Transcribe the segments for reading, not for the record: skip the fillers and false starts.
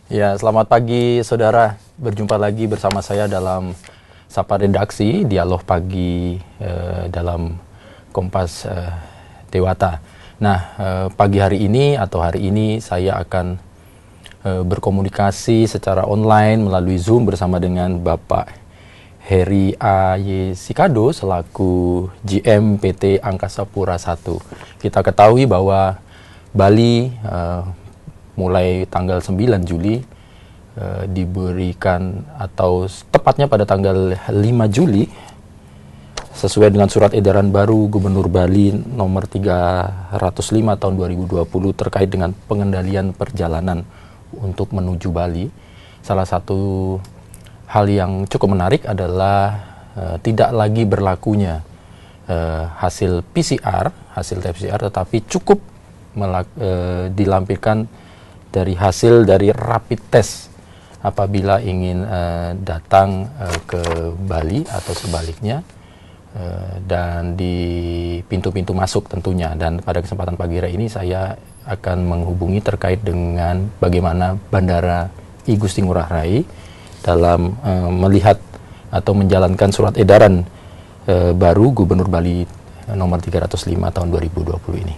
Ya, selamat pagi saudara. Berjumpa lagi bersama saya dalam Sapa Redaksi, Dialog Pagi dalam Kompas Dewata. Nah, pagi hari ini atau hari ini saya akan berkomunikasi secara online melalui Zoom bersama dengan Bapak Heri A.Y. Sikado selaku GM PT Angkasa Pura I. Kita ketahui bahwa Bali mulai tanggal 9 Juli diberikan atau tepatnya pada tanggal 5 Juli sesuai dengan surat edaran baru Gubernur Bali nomor 305 tahun 2020 terkait dengan pengendalian perjalanan untuk menuju Bali. Salah satu hal yang cukup menarik adalah tidak lagi berlakunya hasil PCR, hasil tes PCR, tetapi cukup dilampirkan dari hasil dari rapid test apabila ingin datang ke Bali atau sebaliknya, dan di pintu-pintu masuk tentunya. Dan pada kesempatan pagi hari ini saya akan menghubungi terkait dengan bagaimana Bandara I Gusti Ngurah Rai dalam melihat atau menjalankan surat edaran baru Gubernur Bali nomor 305 tahun 2020 ini.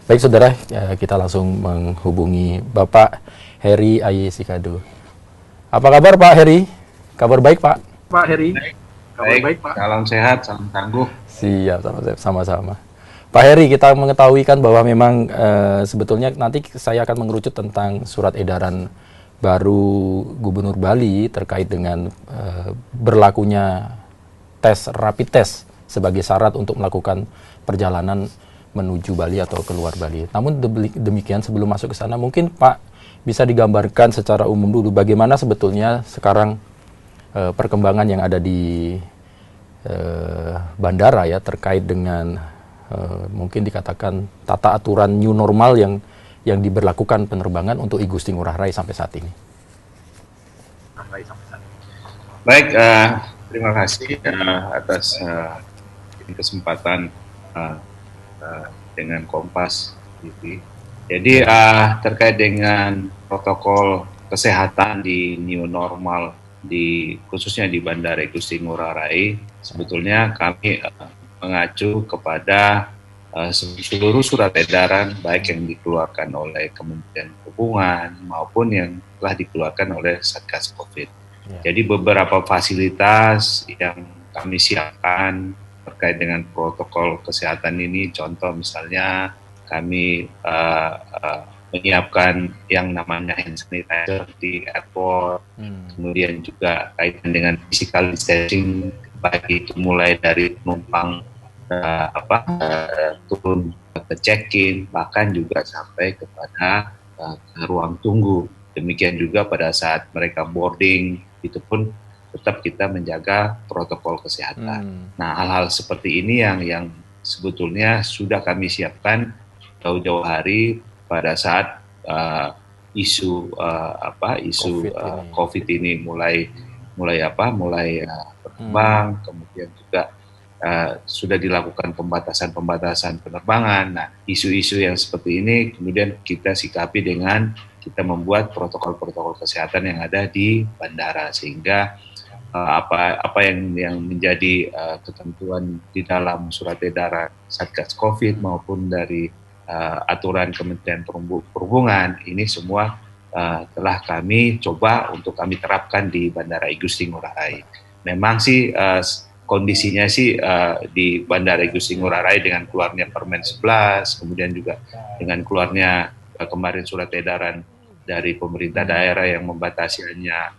Baik saudara, kita langsung menghubungi Bapak Heri A.Y. Sikado. Apa kabar Pak Heri? Kabar baik Pak? Pak Heri, kabar baik Pak. Salam sehat, salam tangguh. Siap, sama-sama. Pak Heri, kita mengetahui kan bahwa memang sebetulnya nanti saya akan mengerucut tentang surat edaran baru Gubernur Bali terkait dengan berlakunya rapid test sebagai syarat untuk melakukan perjalanan menuju Bali atau keluar Bali. Namun demikian, sebelum masuk ke sana, mungkin Pak bisa digambarkan secara umum dulu bagaimana sebetulnya sekarang perkembangan yang ada di bandara ya terkait dengan mungkin dikatakan tata aturan new normal yang diberlakukan penerbangan untuk I Gusti Ngurah Rai sampai saat ini. Baik, terima kasih atas kesempatan dengan Kompas TV. Jadi terkait dengan protokol kesehatan di new normal khususnya di Bandara I Gusti Ngurah Rai, sebetulnya kami mengacu kepada seluruh surat edaran baik yang dikeluarkan oleh Kementerian Perhubungan maupun yang telah dikeluarkan oleh Satgas Covid. Jadi beberapa fasilitas yang kami siapkan terkait dengan protokol kesehatan ini, contoh misalnya kami menyiapkan yang namanya hand sanitizer di airport, kemudian juga kaitan dengan physical distancing, baik itu mulai dari penumpang turun ke check-in, bahkan juga sampai kepada ruang tunggu. Demikian juga pada saat mereka boarding, itu pun tetap kita menjaga protokol kesehatan. Nah, hal-hal seperti ini yang sebetulnya sudah kami siapkan jauh-jauh hari pada saat isu COVID ini mulai berkembang, kemudian juga sudah dilakukan pembatasan penerbangan. Nah, isu-isu yang seperti ini kemudian kita sikapi dengan kita membuat protokol-protokol kesehatan yang ada di bandara, sehingga apa yang menjadi ketentuan di dalam surat edaran Satgas Covid maupun dari aturan Kementerian Perhubungan ini semua telah kami coba untuk kami terapkan di Bandara I Gusti Ngurah Rai. Memang sih kondisinya sih di Bandara I Gusti Ngurah Rai dengan keluarnya Permen 11, kemudian juga dengan keluarnya kemarin surat edaran dari pemerintah daerah yang membatasi hanya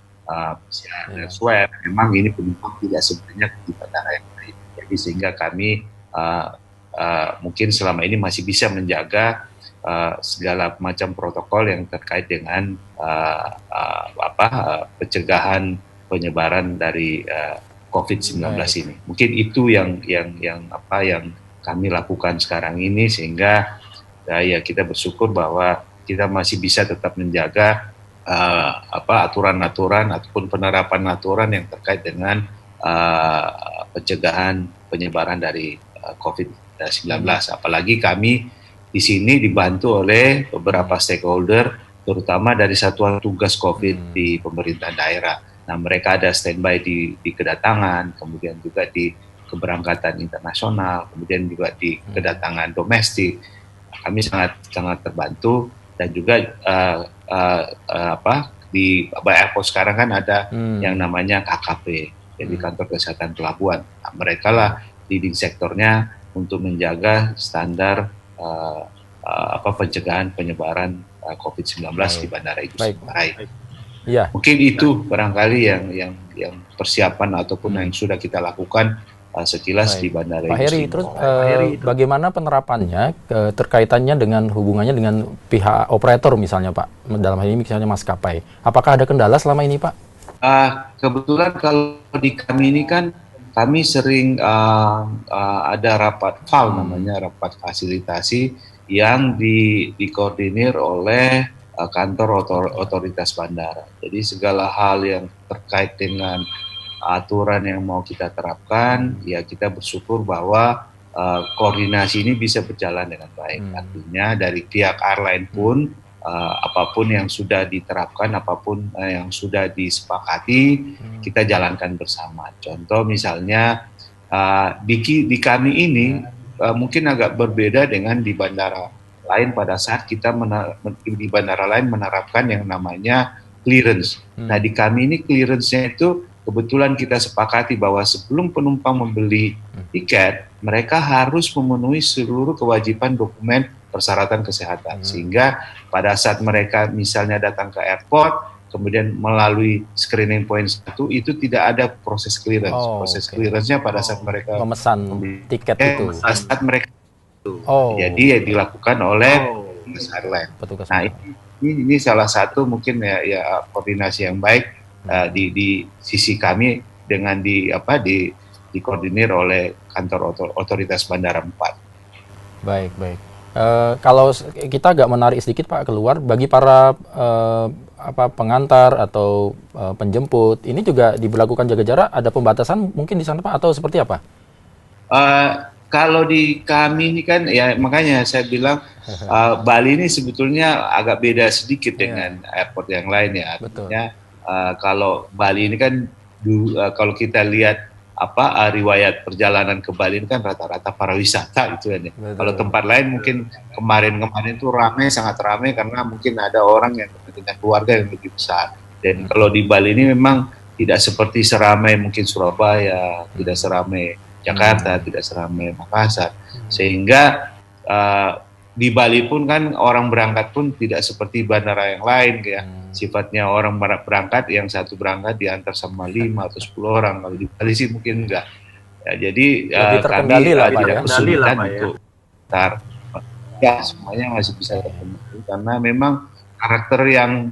swab, memang ini penumpang tidak sebanyak di bandara yang lain. Jadi sehingga kami mungkin selama ini masih bisa menjaga segala macam protokol yang terkait dengan pencegahan penyebaran dari COVID-19 ini. Mungkin itu yang kami lakukan sekarang ini, sehingga ya kita bersyukur bahwa kita masih bisa tetap menjaga aturan-aturan ataupun penerapan aturan yang terkait dengan pencegahan penyebaran dari COVID-19. Apalagi kami di sini dibantu oleh beberapa stakeholder terutama dari satuan tugas COVID di pemerintah daerah. Nah, mereka ada standby di kedatangan, kemudian juga di keberangkatan internasional, kemudian juga di kedatangan domestik. Kami sangat terbantu, dan juga di Airport sekarang kan ada yang namanya KKP, jadi kantor kesehatan pelabuhan. Nah, mereka lah leading sektornya untuk menjaga standar pencegahan penyebaran COVID-19 di Bandara Igusti Ngurah Rai. Ya. Mungkin itu barangkali yang persiapan ataupun yang sudah kita lakukan sekilas di Bandara Pak Heri, terus bagaimana penerapannya, terkaitannya dengan hubungannya dengan pihak operator misalnya Pak, dalam hal ini misalnya maskapai. Apakah ada kendala selama ini Pak? Kebetulan kalau di kami ini kan kami sering ada rapat FAL, namanya rapat fasilitasi, yang dikoordinir oleh kantor otoritas bandara. Jadi segala hal yang terkait dengan aturan yang mau kita terapkan, ya kita bersyukur bahwa koordinasi ini bisa berjalan dengan baik. Artinya dari pihak airline pun apapun yang sudah diterapkan, apapun yang sudah disepakati, kita jalankan bersama. Contoh misalnya di kami ini mungkin agak berbeda dengan di bandara lain pada saat kita di bandara lain menerapkan yang namanya clearance. Nah, di kami ini clearance-nya itu kebetulan kita sepakati bahwa sebelum penumpang membeli tiket, mereka harus memenuhi seluruh kewajiban dokumen persyaratan kesehatan. Sehingga pada saat mereka misalnya datang ke airport, kemudian melalui screening point 1, itu tidak ada proses clearance. Proses clearance-nya pada saat mereka memesan tiket itu. Pada saat mereka jadi dilakukan oleh petugas airline. Nah, ini salah satu mungkin ya koordinasi yang baik di sisi kami dengan dikoordinir oleh kantor otoritas Bandara 4. Baik. Kalau kita agak menarik sedikit Pak keluar, bagi para pengantar atau penjemput, ini juga diberlakukan jaga jarak, ada pembatasan mungkin di sana Pak, atau seperti apa? Kalau di kami ini kan, ya makanya saya bilang Bali ini sebetulnya agak beda sedikit dengan airport yang lain ya. Artinya kalau Bali ini kan kalau kita lihat riwayat perjalanan ke Bali ini kan rata-rata para wisata gitu kan ya. Kalau tempat lain mungkin kemarin itu sangat ramai karena mungkin ada orang yang dengan keluarga yang lebih besar. Dan kalau di Bali ini memang tidak seperti seramai mungkin Surabaya, tidak seramai Jakarta, tidak seramai Makassar. Sehingga di Bali pun kan orang berangkat pun tidak seperti bandara yang lain ya. Sifatnya orang berangkat, yang satu berangkat diantar sama 5 atau 10 orang. Kalau di Bali sih mungkin enggak. Ya, jadi kami tidak kesulitan untuk semuanya masih bisa terpenuhi karena memang karakter yang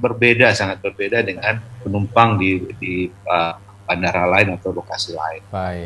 sangat berbeda dengan penumpang di bandara lain atau lokasi lain. Baik.